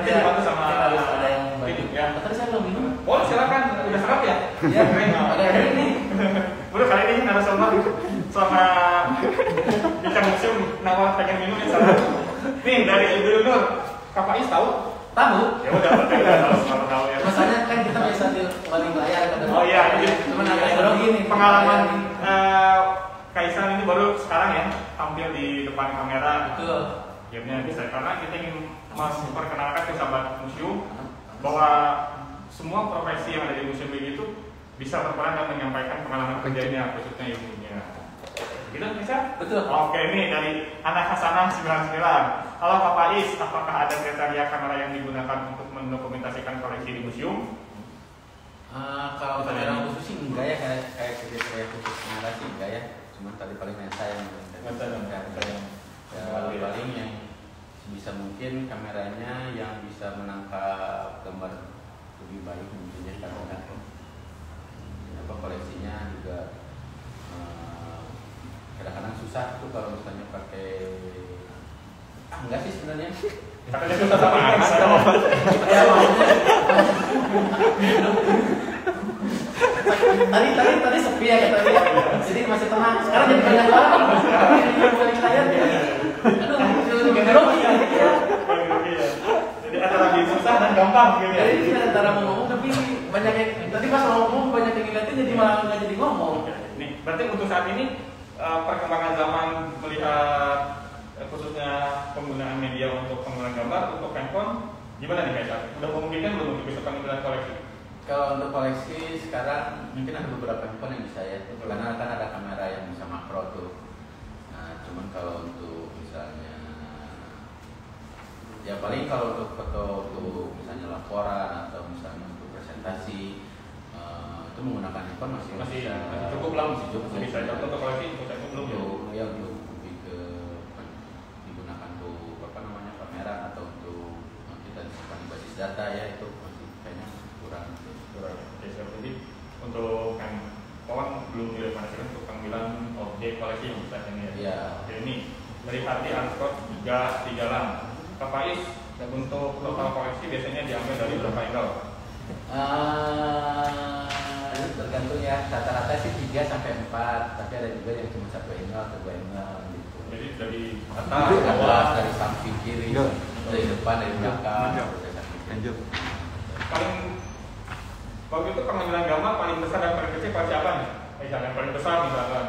dibantu sama harus ada yang bantu. Ya. Tadi saya belum minum. Oh silakan, udah serap ya? Iya, ada yang ini. Udah kali ini narasumber sama Bincang museum nawar pengen minum ya salah. Nih dari Ibu Nur, Kak Faiz tahu? Tahu? Ya udah, berarti udah tahu ya. Masalahnya kan kita biasa di balik layar kan. Oh iya, Cuman agak grogi nih pengalaman Kaisar ini baru sekarang ya tampil di depan kamera. Betul. Gamenya bisa karena kita ingin memperkenalkan ke sahabat museum bahwa semua profesi yang ada di museum begitu bisa berperan dan menyampaikan pengalaman kerjanya khususnya ilmunya. Gitu bisa? Betul. Oke, ini dari anak Hasanah 99. Halo Pak Faiz, apakah ada kriteria kamera yang digunakan untuk mendokumentasikan koleksi di museum? Kalau kamera khusus sih enggak ya, kayak kriteria khusus kamera sih enggak ya. Cuman tadi paling lensa yang paling yang bisa mungkin kameranya yang bisa menangkap gambar lebih baik mungkin ya, karena apa koleksinya juga kadang-kadang susah tuh kalau misalnya pakai enggak sih sebenarnya. Katanya susah sama anak. Ya tadi sepi ya kata dia. Jadi masih tenang. Sekarang jadi banyak banget. Sekarang jadi balik layar jadi aduh grogi ya. Jadi antara susah dan gampang gitu ya. Jadi antara mau ngomong tapi banyak yang tadi pas mau ngomong banyak yang ngeliatin jadi malah nggak jadi ngomong. Nih, berarti untuk saat ini perkembangan zaman melihat khususnya penggunaan media untuk penggunaan gambar untuk handphone gimana nih Kaisar? Udah memungkinkan belum untuk bisa pengambilan koleksi? Kalau untuk koleksi sekarang mungkin ada beberapa handphone yang bisa ya, karena kan ada kamera yang bisa makro tuh. Nah, cuman kalau untuk misalnya ya paling kalau untuk foto untuk misalnya laporan atau misalnya untuk presentasi itu menggunakan handphone masih cukup lah, masih cukup bisa ya. Untuk koleksi belum ya untuk lebih ke digunakan tuh apa namanya kamera atau untuk kita simpan di basis data ya itu masih kayaknya kurang. Oke, jadi untuk kawan belum direkomendasikan untuk pengambilan objek koleksi yang bisa ini ya. Iya. Oke, ini dari Hati Anscott 3 jalan. Kak Faiz, untuk total koleksi biasanya diambil dari berapa angle? Tergantung ya, rata-rata sih 3 sampai 4, tapi ada juga yang cuma 1 angle atau 2 angle gitu. Jadi dari atas, bawah, dari samping kiri, dari depan, dari belakang, Lanjut. paling waktu itu pengambilan gambar paling besar dan paling kecil koleksi apa nih? Misalnya paling besar misalkan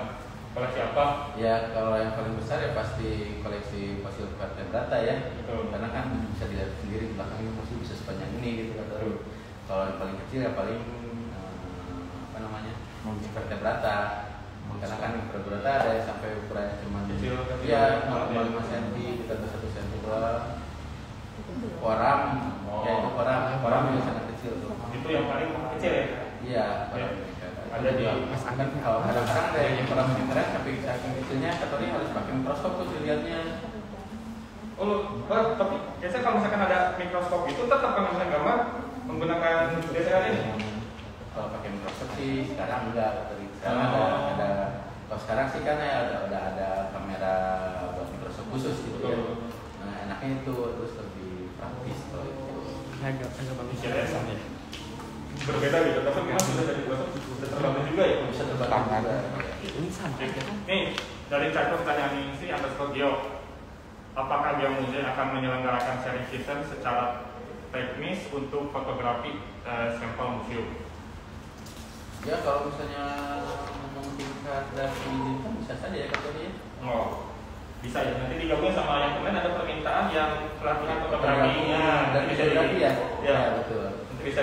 koleksi apa? Ya kalau yang paling besar ya pasti koleksi fosil vertebrata ya. Betul. Karena kan bisa dilihat sendiri belakangnya fosil bisa sepanjang ini gitu kan. Kalau yang paling kecil ya paling apa namanya vertebrata. Karena kan vertebrata ada yang sampai ukurannya cuma kecil. Ya 0,5 cm, kita 1 cm doang. Koram, ya itu koram yang sangat kecil tuh. Itu yang paling kecil ya? Iya. Ya. Ada di kan kalau kadang-kadang ada yang koram yang keren tapi saking kecilnya katanya harus pakai mikroskop tuh dilihatnya. Oh, tapi biasanya kalau misalkan ada mikroskop itu tetap pengambilan gambar menggunakan DSLR ini? Kalau pakai mikroskop sih sekarang enggak, sekarang ada kalau sekarang sih kan ya ada kamera buat mikroskop khusus gitu ya. Nah enaknya itu terus lebih praktis kalau itu. Agak bagus ya. Berbeda gitu, tapi memang sudah dari mikroskop sudah terbantu juga ya? Bisa terbantu juga. Ini sama aja kan? Nih, dari Cakro pertanyaan ini sih underscore Geo. Apakah Geo Museum akan menyelenggarakan sharing session secara teknis untuk fotografi sampel museum? Ya kalau misalnya memungkinkan dan diizinkan bisa saja ya katanya. Oh, bisa ya. Nanti digabungin sama yang kemarin ada permintaan yang pelatihan fotografinya. Dan bisa fotografi ya? Ya, betul. Nanti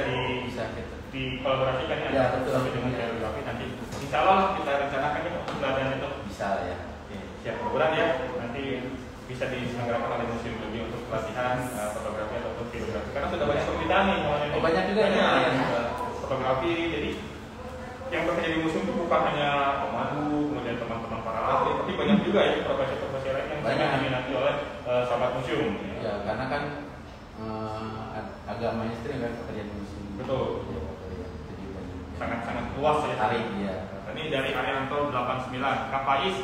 bisa gitu. dikolaborasikan ya. Betul. Dengan fotografi nanti. Insya Allah kita rencanakan ya untuk pelatihan itu. Bisa ya. Siap, mudah ya. Nanti bisa diselenggarakan oleh museum lebih untuk pelatihan fotografi ataupun videografi. Karena sudah banyak permintaan nih. Oh, banyak juga ya. Fotografi, jadi yang bekerja di museum itu bukan hanya pemandu, kemudian teman-teman para ahli, tapi banyak juga ya profesi-profesi lain yang sangat diminati oleh sahabat museum. Ya, karena kan agak mainstream kan pekerjaan di museum. Betul. Ya, Sangat-sangat luas ya. Tarik ya. Ini dari Arianto 89. Kak Faiz,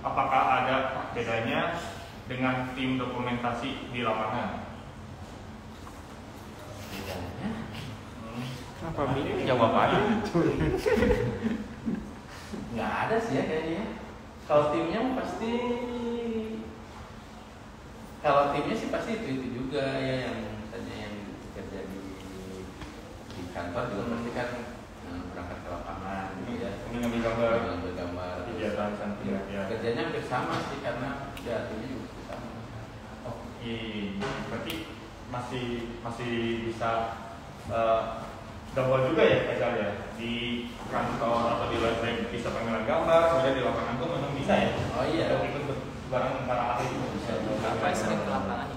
apakah ada bedanya dengan tim dokumentasi di lapangan? Bedanya? Kenapa bingung jawab aja? Nggak ada sih ya kayaknya. Kalau timnya sih pasti itu juga ya, yang misalnya yang kerja di kantor juga pasti kan berangkat ke lapangan gitu ya. Ngambil gambar kegiatan santai ya. Kerjanya hampir sama sih karena ya timnya juga sama. Oke, berarti masih bisa double juga ya Faisal ya, di kantor atau di luar bisa pengambilan gambar, kemudian di lapangan pun memang bisa ya. Oh iya. Untuk ikut bareng para ahli itu bisa. Apa yang sering ke lapangan?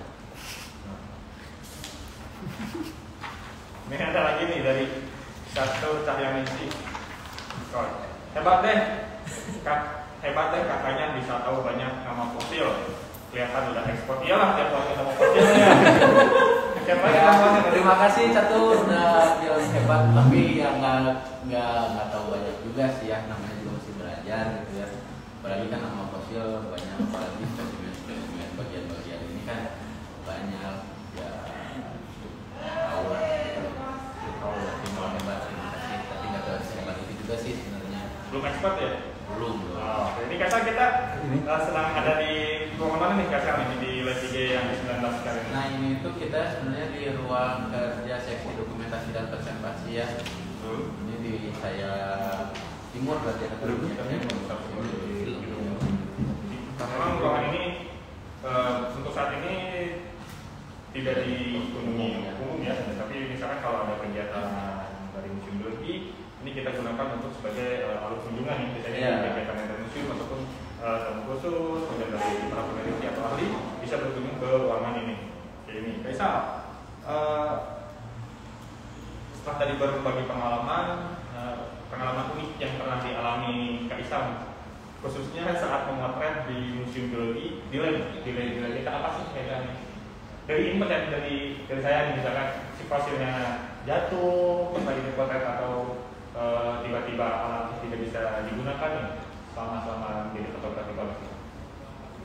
Ini ada lagi nih dari Satu Cahyaningsih. Hebat deh, hebat deh kakaknya bisa tahu banyak nama fosil. Kelihatan udah ekspor. Iyalah tiap hari nama fosil ya. Terima kasih Satu udah bilang hebat, tapi ya nggak tahu banyak juga sih ya, namanya juga mesti belajar gitu ya. Apalagi kan nama fosil banyak, apalagi spesimen bagian-bagian ini kan banyak ya, tahu lah gitu. Tahu lah hebat, terima kasih, tapi nggak tahu hebat itu juga sih sebenarnya. Belum ekspor ya? Belum. Ini Kasal kita sedang ada di ruangan mana nih Kasal ini di Live IG yang di 19 sekarang ini? Nah ini tuh kita sebenarnya di ruang kerja seksi dokumentasi dan presentasi ya. Ini di saya timur berarti ya. Memang ruangan ini untuk saat ini tidak dikunjungi umum ya, tapi misalkan kalau ada kegiatan dari Museum Geologi, ini kita gunakan untuk sebagai alur kunjungan nih, biasanya kegiatan dari museum ataupun tamu khusus, kemudian dari para peneliti atau ahli bisa berkunjung ke ruangan ini. Kayak ini, Kaisal. Setelah tadi berbagi pengalaman unik yang pernah dialami Kaisal, khususnya saat memotret di Museum Geologi, di lab kita apa sih kayaknya? Dari ini dari saya misalkan si fosilnya jatuh pas lagi dipotret atau tiba-tiba alat tidak bisa digunakan nih selama menjadi fotografi koleksi.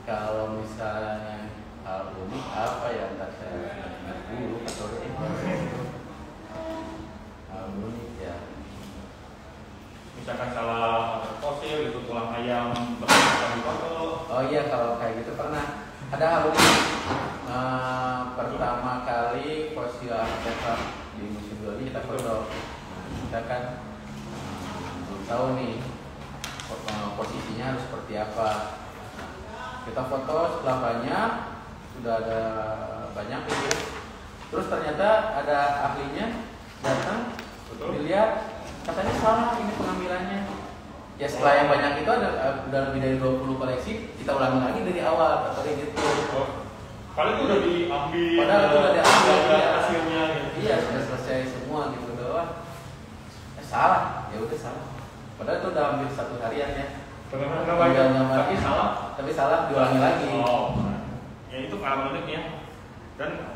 Kalau misalnya hal unik apa ya, ntar saya dulu atau hal unik ya. Misalkan salah fosil itu tulang ayam berkali foto. Oh iya, kalau kayak gitu pernah ada hal unik. Pertama kali fosil artefak di Museum Geologi kita foto. Kita kan belum tahu nih posisinya harus seperti apa. Kita foto setelah banyak, sudah ada banyak gitu. Terus ternyata ada ahlinya datang, dilihat, katanya salah ini pengambilannya. Ya setelah yang banyak itu ada udah lebih dari 20 koleksi, kita ulangi lagi dari awal, katanya gitu. Kalau itu udah diambil, padahal itu udah diambil hasilnya. Iya, sudah selesai semua gitu doang. Salah, ya udah salah. Padahal itu udah hampir 1 harian ya. Tapi salah. Tapi salah diulangi lagi. Oh, ya itu pengalaman uniknya. Dan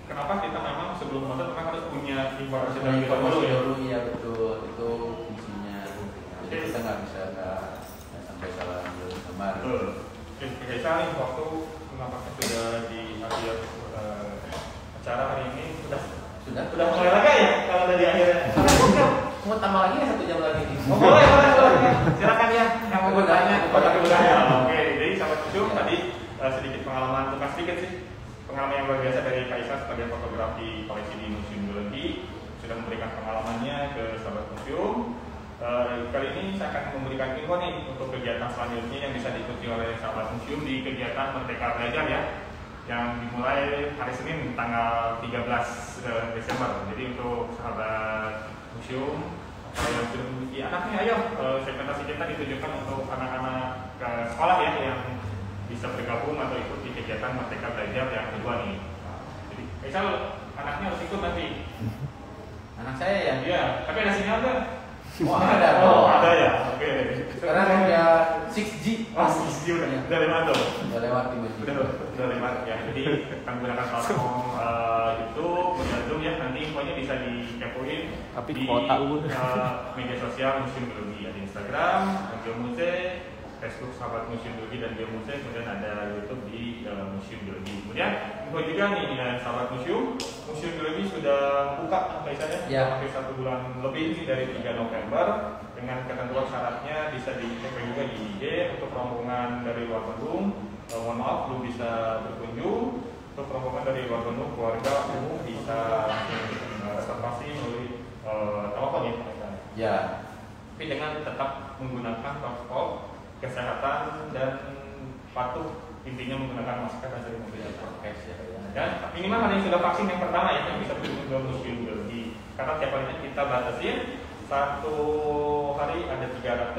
kenapa kita memang sebelum nonton memang harus punya informasi dari kita dulu ya? Iya betul, itu fungsinya. Jadi kita nggak bisa sampai salah ambil gambar. Oke, saya nih waktu nampaknya sudah di akhir acara hari ini sudah mulai lagi ya kalau dari akhirnya. Mau tambah lagi ya 1 jam lagi nih? Oh, boleh. Silakan ya yang mau bertanya. Oke, jadi sahabat museum tadi sedikit pengalaman, bukan sedikit sih, pengalaman yang luar biasa dari Kaisar sebagai fotografi koleksi di Museum Geologi, sudah memberikan pengalamannya ke sahabat museum. Kali ini saya akan memberikan info nih untuk kegiatan selanjutnya yang bisa diikuti oleh sahabat museum di kegiatan Merdeka Belajar ya, yang dimulai hari Senin tanggal 13 Desember. Jadi untuk sahabat museum yang sudah memiliki anaknya, ayo segmentasi kita ditujukan untuk anak-anak sekolah ya yang bisa bergabung atau ikut di kegiatan Merdeka Belajar yang kedua nih. Jadi misal anaknya harus ikut nanti. Anak saya ya? Iya, tapi ada sinyal nggak? Ada. Oh, ada ya. Oke. Sekarang udah 6G. Oh, 6G udah lewat tuh. Udah lewat 5G. Udah lewat ya. Jadi akan menggunakan platform YouTube, kemudian Zoom ya. Nanti infonya bisa dikepoin di media sosial Museum Geologi, ada Instagram, Geomuse, Facebook sahabat Museum Geologi dan Geomuse, kemudian ada YouTube di Museum Geologi. Kemudian info juga nih sahabat museum Geologi sudah buka sampai saya hampir 1 bulan lebih sih, dari 3 November dengan ketentuan syaratnya bisa dicek juga di IG. Untuk rombongan dari luar Bandung, mohon maaf belum bisa berkunjung. Untuk rombongan dari luar Bandung, keluarga umum bisa reservasi melalui telepon ya. Ya. Tapi dengan tetap menggunakan protokol kesehatan dan patuh, intinya menggunakan masker dan sering membeli prokes ya. Ya, minimal ada yang sudah vaksin yang pertama ya, yang bisa berkunjung ke Museum Geologi. Karena tiap harinya kita batasin, satu hari ada 300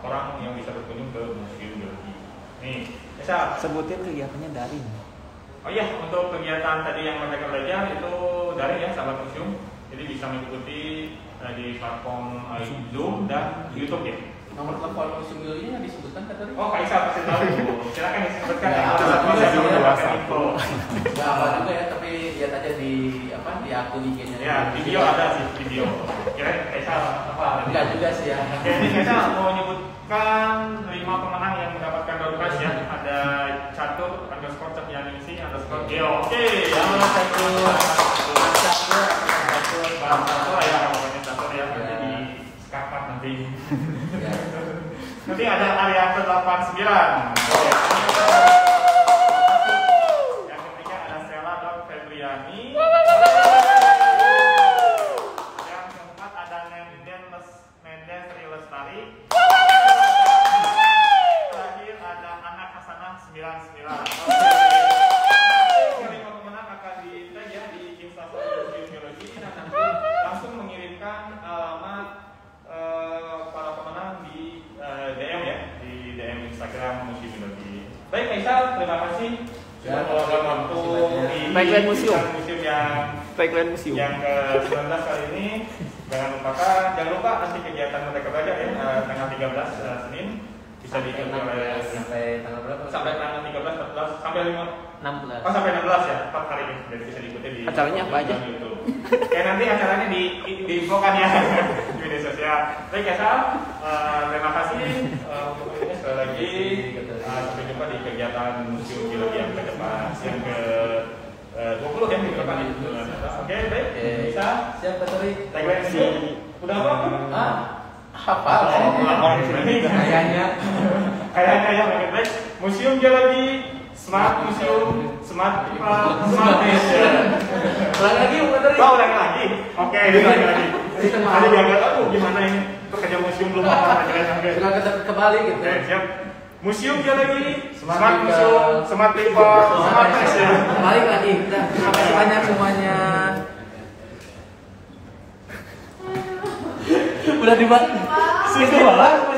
orang yang bisa berkunjung ke Museum Geologi. Nih, bisa Sebutin kegiatannya daring. Oh iya, untuk kegiatan tadi yang mereka belajar itu daring ya, sahabat museum. Jadi bisa mengikuti di platform Zoom dan YouTube ya. Nomor telepon Museum Geologi nggak disebutkan kan tadi? Oh, Kak Isa pasti tahu. Silakan disebutkan. Ya, Kalau satu bisa mendapatkan info. Nggak apa juga ya, tapi lihat aja di akun IG-nya. Ya, video ada sih video. Kira Kak Isa apa? Enggak juga sih ya. Oke, ini Kak Isa mau menyebutkan 5 pemenang yang mendapatkan door prize ya. Ada Catur _Cahyaningsih _Geo. Oke, Halo Catur. Catur ya, pokoknya Catur ya. Nanti di skapat nanti. Ya. Nanti ada Arianto 89. Yang ketiga ada Sela Febriani. Yang keempat ada Nenden Sri Lestari. Terakhir ada Anak Hasanah 99. Kelima pemenang akan di-tag ya di Instastory Museum Geologi dan nanti langsung mengirimkan alamat para pemenang di DM ya, di DM Instagram Museum Geologi. Baik, Kaisal, terima kasih sudah meluangkan waktu di Backland Museum. museum yang Backland Museum. yang ke-19 kali ini. Jangan lupa nanti kegiatan mereka belajar ya, tanggal 13 Senin bisa diikuti oleh sampai tanggal berapa? sampai tanggal 13, 14, sampai 16. sampai 16 ya, 4 hari ini. Jadi bisa diikuti di Acaranya apa aja? YouTube. Kayak nanti acaranya diinfokan ya di media sosial. Baik ya Sal, terima kasih untuk ini sekali lagi. Sampai jumpa di kegiatan Museum Geologi yang ke depan, yang ke 20 ya minggu depan. Oke, baik. Bisa. Siap, Batori. Tagline ini udah apa? Apa? Kayaknya ya, baik. Museum Geologi, Smart Museum, Smart People, Smart Nation. Ulang lagi, Batori. Oh, ulangi lagi. Oke, ulangi lagi. Tadi dianggap aku gimana ini? Tuh kerja museum belum apa Sudah kembali gitu. Oke, siap. Museum Geologi, Smart Museum, Smart People, Smart Nation. Balik lagi. Terima kasih banyak semuanya. Udah dibahas. Sudah.